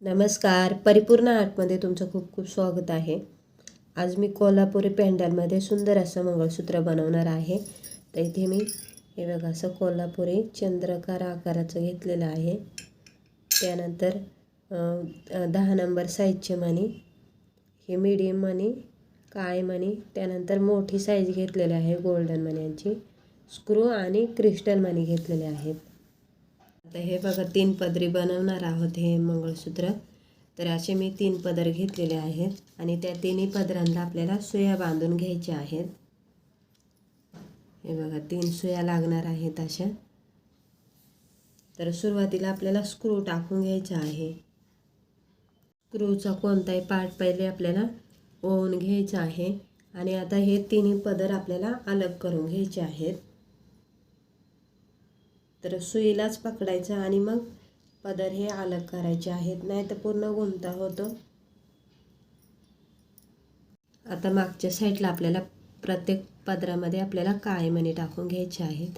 नमस्कार. परिपूर्ण आर्टमध्ये तुमचं खूप खूप स्वागत आहे. आज मी कोल्हापुरी पॅन्डलमध्ये सुंदर असं मंगळसूत्र बनवणार आहे. तर इथे मी हे बघा असं कोल्हापुरी चंद्रकार आकाराचं घेतलेलं आहे. त्यानंतर 10 नंबर साईजचे मणी, हे मीडियम मणी, काळे मणी, त्यानंतर मोठी साईज घेतलेली आहे गोल्डन मण्यांची, स्क्रू आणि क्रिस्टल मणी घेतलेले आहेत. आता हे बघा 3 पदरी बनवणार आहोत हे मंगळसूत्र. तर असे मी 3 पदर घेतलेले आहेत आणि त्या तिन्ही पदरांना आपल्याला सुया बांधून घ्यायच्या आहेत. हे बघा 3 सुया लागणार आहेत अशा. तर सुरुवातीला आपल्याला स्क्रू टाकून घ्यायचा आहे. स्क्रूचा कोणताही पार्ट पहिले आपल्याला ओवून घ्यायचा आहे आणि आता हे तिन्ही पदर आपल्याला अलग करून घ्यायचे आहेत. तर सुईलाच पकडायचं आणि मग पदर हे अलग करायचे आहेत, नाही तर पूर्ण गुंता होतो. आता मागच्या साईडला आपल्याला प्रत्येक पदरामध्ये आपल्याला काळे मणी टाकून घ्यायचे आहेत.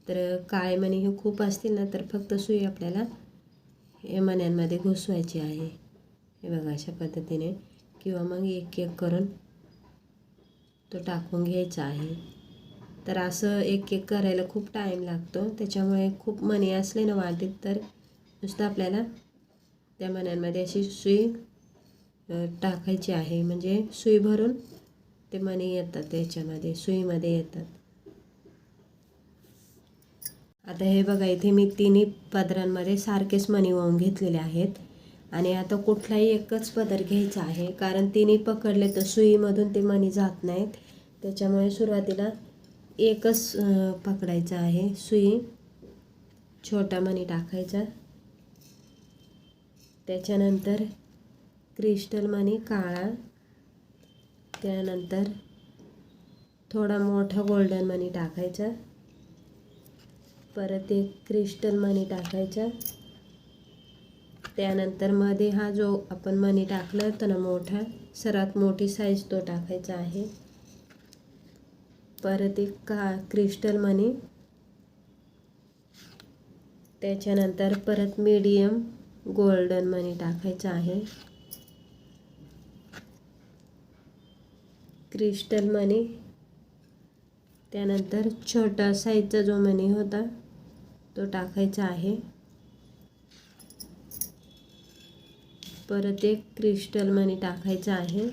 तर काळे मणी हे खूप असतील ना तर फक्त सुई आपल्याला हे मण्यांमध्ये घुसवायची आहे. हे बघा अशा पद्धतीने, किंवा मग एक एक करून तो टाकून घ्यायचा आहे. तर असं एक एक करायला खूप टाईम लागतो, त्याच्यामुळे खूप मणी असले ना वाटीत तर नुसतं आपल्याला त्या मण्यांमध्ये अशी सुई टाकायची आहे, म्हणजे सुई भरून ते मणी येतात, त्याच्यामध्ये सुईमध्ये येतात. आता हे बघा इथे मी तिन्ही पदरांमध्ये सारखेच मणी वाहून घेतलेले आहेत आणि आता कुठलाही एकच पदर घ्यायचा आहे, कारण तिन्ही पकडले तर सुईमधून ते मणी जात नाहीत. त्याच्यामुळे सुरुवातीला एकच पकडायचा आहे. सुई छोटा मणी टाकायचा, त्याच्यानंतर क्रिस्टल मणी काळा, त्यानंतर थोडा मोठा गोल्डन मणी टाकायचा, परत एक क्रिस्टल मणी टाकायचा, त्यानंतर मध्ये हा जो आपण मणी टाकला होता ना मोठा, सर्वात मोठी साईज तो टाकायचा आहे. परत एक क्रिस्टल मणी, त्याच्यानंतर परत मीडियम गोल्डन मणी टाकायचा आहे, क्रिस्टल मणी, त्यानंतर छोटा साईजचा जो मणी होता तो टाकायचा आहे, परत एक क्रिस्टल मणी टाकायचा आहे,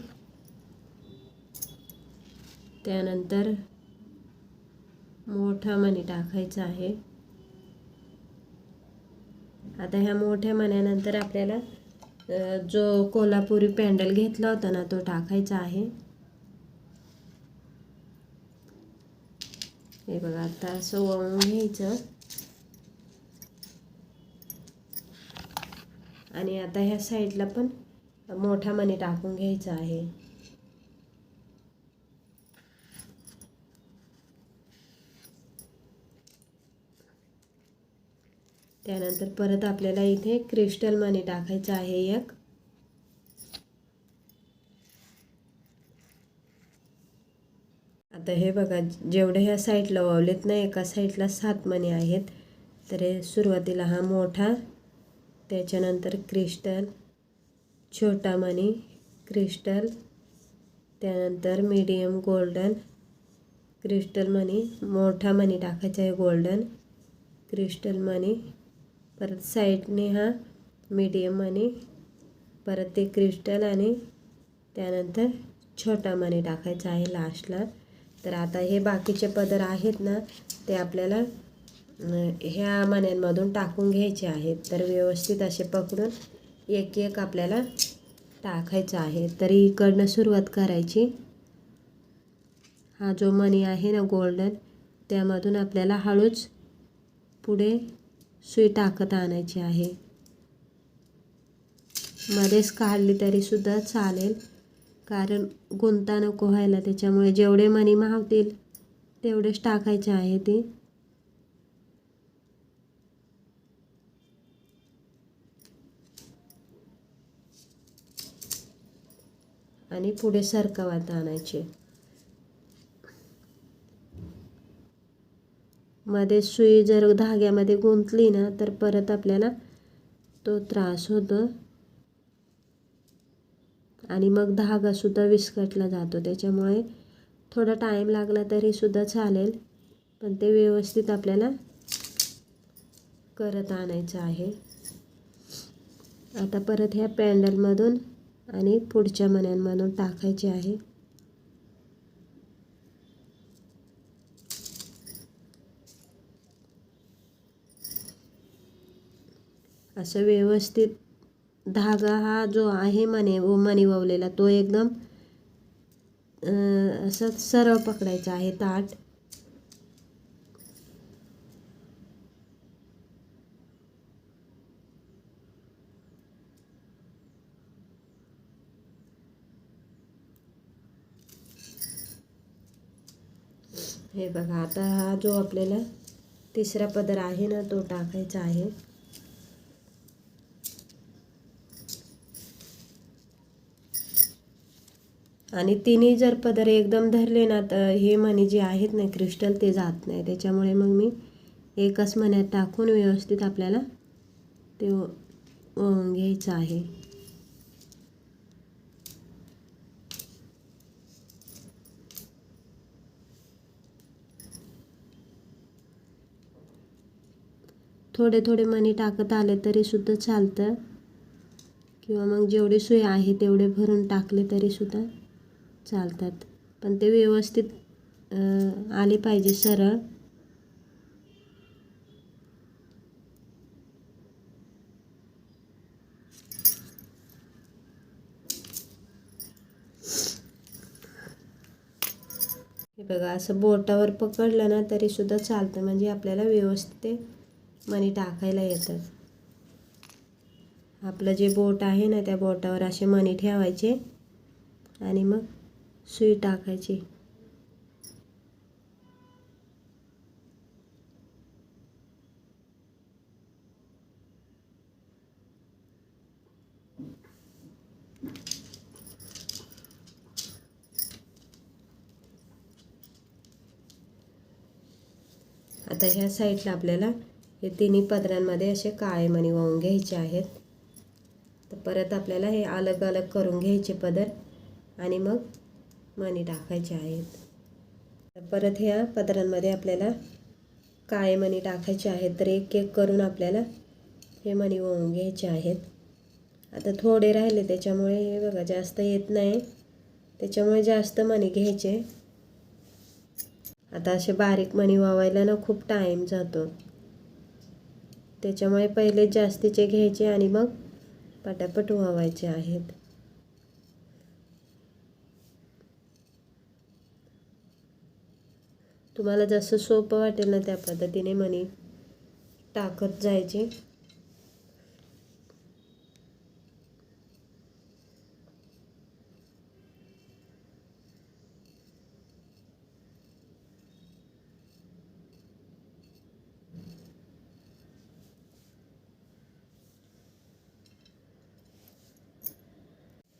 त्यानंतर मोठा मणी टाकायचा आहे. आता ह्या मोठ्या मण्यानंतर आपल्याला जो कोल्हापुरी पॅन्डल घेतला होता ना तो टाकायचा आहे. हे बघा आता असं वळून घ्यायचं आणि आता ह्या साईडला पण मोठा मणी टाकून घ्यायचा आहे. त्यानंतर परत आपल्याला इथे क्रिस्टल मणी टाकायचा आहे एक. आता हे बघा जेवढे ह्या साईडला वावलेत ना, एका साईडला 7 मणी आहेत. तर सुरुवातीला हा मोठा, त्याच्यानंतर क्रिस्टल, छोटा मणी, क्रिस्टल, त्यानंतर मीडियम गोल्डन, क्रिस्टल मणी, मोठा मणी टाकायचा आहे गोल्डन, क्रिस्टल मणी, परत साईडने हा मीडियम मणी, परत ते क्रिस्टल आणि त्यानंतर छोटा मणी टाकायचा आहे लास्टला. तर आता हे बाकीचे पदर आहेत ना ते आपल्याला ह्या मण्यांमधून टाकून घ्यायचे आहेत. तर व्यवस्थित असे पकडून एक एक आपल्याला टाकायचं आहे. तरी इकडनं सुरुवात करायची. हा जो मणी आहे ना गोल्डन, त्यामधून आपल्याला हळूच पुढे सुई टाकत आणायची आहे. मध्येच काढली तरी सुद्धा चालेल, कारण गुंता नको व्हायला, त्याच्यामुळे जेवढे मणी मावतील तेवढेच टाकायचे आहे ते. आणि पुढे सरकवत आणायचे. मध्ये सुई जर धाग्यामध्ये गुंतली ना तर परत आपल्याला तो त्रास होतो. आणि मग धागासुद्धा विस्कटला जातो. त्याच्यामुळे थोडा टाईम लागला तरीसुद्धा चालेल, पण ते व्यवस्थित आपल्याला करत आणायचं आहे. आता परत ह्या पॅन्डलमधून आणि पुढच्या मण्यांमधून टाकायचे आहे. असं व्यवस्थित धागा हा जो आहे मणी ववलेला तो एकदम असं सरळ पकडायचा आहे ताठ. हे बघा, आता हा जो आपल्याला तिसरा पदर आहे ना तो टाकायचा आहे. आणि तिन्ही जर पदर एकदम धरले ना तर हे मणी जे आहेत ना क्रिस्टल ते जात नाही. त्याच्यामुळे मग मी एकच मण्यात टाकून व्यवस्थित आपल्याला ते ओवून घ्यायचं आहे. थोडे थोडे मणी टाकत आले तरीसुद्धा चालतं, किंवा मग जेवढे सुई आहे तेवढे भरून टाकले तरीसुद्धा चालतात, पण ते व्यवस्थित आले पाहिजे सरळ. हे बघा, असं बोटावर पकडलं ना तरीसुद्धा चालतं, म्हणजे आपल्याला व्यवस्थित ते मणी टाकायला येतात. आपलं जे बोट आहे ना त्या बोटावर असे मणी ठेवायचे आणि मग सुई टाकायची. आता ह्या साईडला आपल्याला हे तिन्ही पदरांमध्ये असे काळे मणी वाहून घ्यायचे आहेत. तर परत आपल्याला हे अलग अलग करून घ्यायचे पदर आणि मग मणी टाकायचे आहेत. तर परत ह्या पदरांमध्ये आपल्याला काळे मणी टाकायचे आहेत. तर एक एक करून आपल्याला हे मणी वाहून घ्यायचे आहेत. आता थोडे राहिले त्याच्यामुळे हे बघा जास्त येत नाही, त्याच्यामुळे जास्त मणी घ्यायचे. आता असे बारीक मणी वावायला ना खूप टाईम जातो, त्याच्यामुळे पहिले जास्तीचे घ्यायचे आणि मग पटापट वावायचे आहेत. तुम्हाला जसं सोपं वाटेल ना त्या पद्धतीने मणी टाकत जायचे.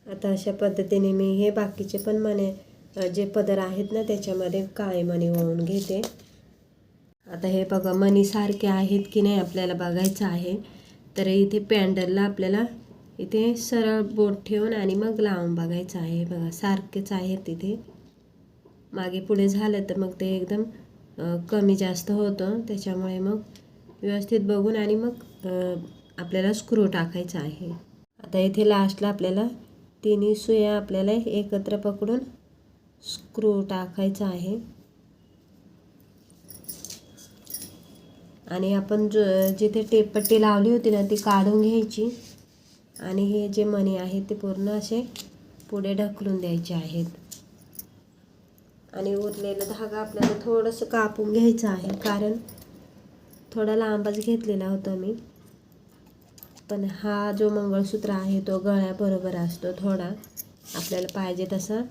आता अशा पद्धतीने मी हे बाकीचे पण मणी जे पदर आहेत ना त्याच्यामध्ये काळे मणी वाहून घेते. आता हे बघा, मणी सारखे आहेत की नाही आपल्याला बघायचं आहे. तर इथे पॅन्डलला आपल्याला इथे सरळ बोट ठेवून आणि मग लावून बघायचं आहे. बघा सारखेच आहेत. तिथे मागे पुढे झालं तर मग ते एकदम कमी जास्त होतं, त्याच्यामुळे मग व्यवस्थित बघून आणि मग आपल्याला स्क्रू टाकायचा आहे. आता इथे लास्टला आपल्याला तिन्ही सुया आपल्याला एकत्र पकडून स्क्रू टाकायचा आहे. आणि आपण जिथे टेपपट्टी लावली होती ना ती काढून घ्यायची आणि हे जे मणी आहेत ते पूर्ण असे पुढे ढकलून द्यायचे आहेत. आणि उरलेला धागा आपल्याला थोडंसं कापून घ्यायचं आहे, कारण थोडा लांबच घेतलेला होता मी. पण हा जो मंगळसूत्र आहे तो गळ्याबरोबर असतो. थोडा आपल्याला पाहिजे तसा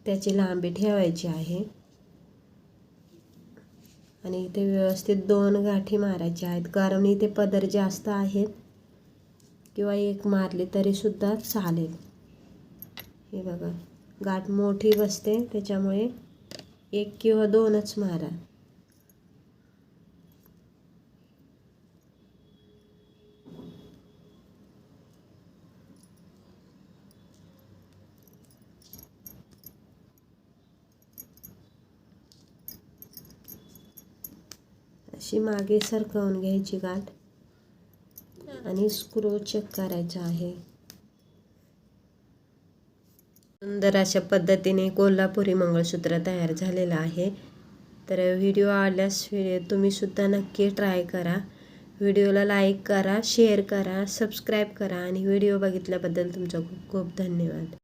त्याची लांबी ठेवायची आहे. आणि इथे व्यवस्थित 2 गाठी मारायच्या आहेत, कारण इथे पदर जास्त आहेत, किंवा एक मारली तरीसुद्धा चालेल. हे बघा, गाठ मोठी बसते त्याच्यामुळे 1 किंवा 2च मारा. अशी मागे सरकवून घ्यायची गाठ आणि स्क्रू चेक करायचा आहे. सुंदर अशा पद्धतीने कोल्हापुरी मंगळसूत्र तयार झालेलं आहे. तर व्हिडिओ आवडल्यास तुम्ही सुद्धा नक्की ट्राय करा. व्हिडिओला लाईक करा, शेअर करा, सबस्क्राईब करा आणि व्हिडिओ बघितल्याबद्दल तुमचा खूप खूप धन्यवाद.